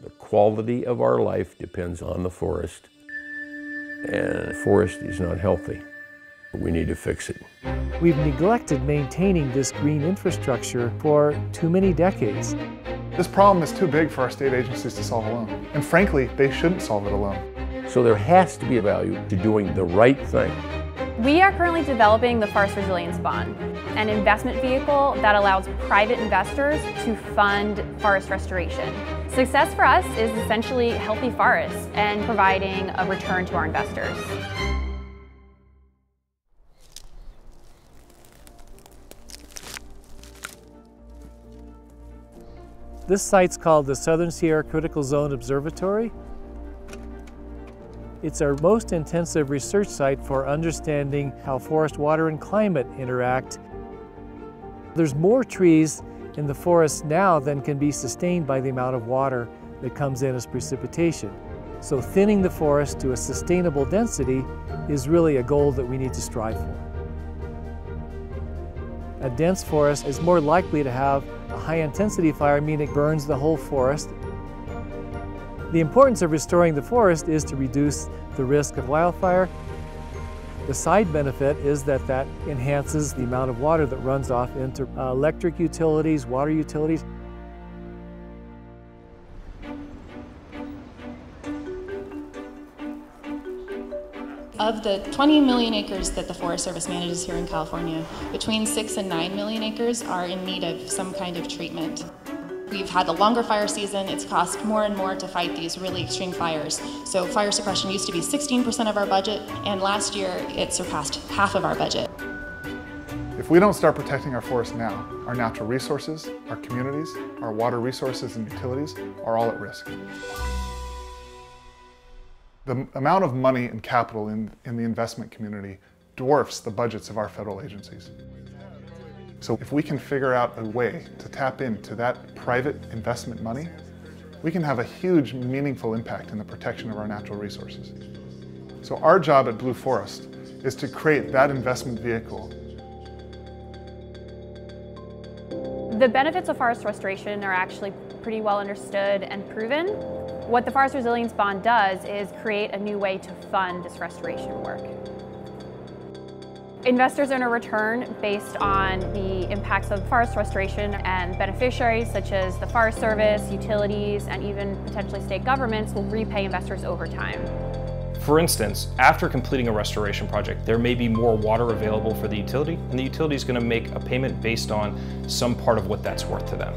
The quality of our life depends on the forest, and the forest is not healthy. We need to fix it. We've neglected maintaining this green infrastructure for too many decades. This problem is too big for our state agencies to solve alone. And frankly, they shouldn't solve it alone. So there has to be a value to doing the right thing. We are currently developing the Forest Resilience Bond, an investment vehicle that allows private investors to fund forest restoration. Success for us is essentially healthy forests and providing a return to our investors. This site's called the Southern Sierra Critical Zone Observatory. It's our most intensive research site for understanding how forest, water, and climate interact. There's more trees in the forest now than can be sustained by the amount of water that comes in as precipitation. So thinning the forest to a sustainable density is really a goal that we need to strive for. A dense forest is more likely to have a high-intensity fire, meaning it burns the whole forest. The importance of restoring the forest is to reduce the risk of wildfire. The side benefit is that that enhances the amount of water that runs off into electric utilities, water utilities. Of the 20 million acres that the Forest Service manages here in California, between 6 and 9 million acres are in need of some kind of treatment. We've had a longer fire season. It's cost more and more to fight these really extreme fires. So fire suppression used to be 16% of our budget, and last year it surpassed half of our budget. If we don't start protecting our forests now, our natural resources, our communities, our water resources and utilities are all at risk. The amount of money and capital in the investment community dwarfs the budgets of our federal agencies. So if we can figure out a way to tap into that private investment money, we can have a huge, meaningful impact in the protection of our natural resources. So our job at Blue Forest is to create that investment vehicle. The benefits of forest restoration are actually pretty well understood and proven. What the Forest Resilience Bond does is create a new way to fund this restoration work. Investors earn a return based on the impacts of forest restoration, and beneficiaries such as the Forest Service, utilities, and even potentially state governments will repay investors over time. For instance, after completing a restoration project, there may be more water available for the utility, and the utility is going to make a payment based on some part of what that's worth to them.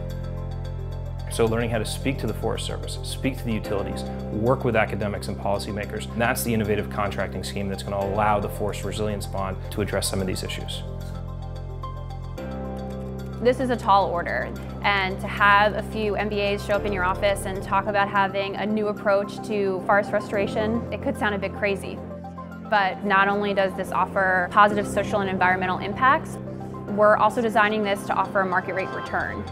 So learning how to speak to the Forest Service, speak to the utilities, work with academics and policymakers, and that's the innovative contracting scheme that's going to allow the Forest Resilience Bond to address some of these issues. This is a tall order, and to have a few MBAs show up in your office and talk about having a new approach to forest restoration, it could sound a bit crazy. But not only does this offer positive social and environmental impacts, we're also designing this to offer a market rate return.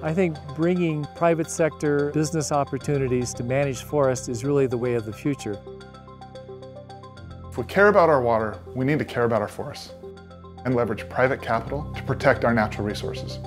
I think bringing private sector business opportunities to manage forests is really the way of the future. If we care about our water, we need to care about our forests and leverage private capital to protect our natural resources.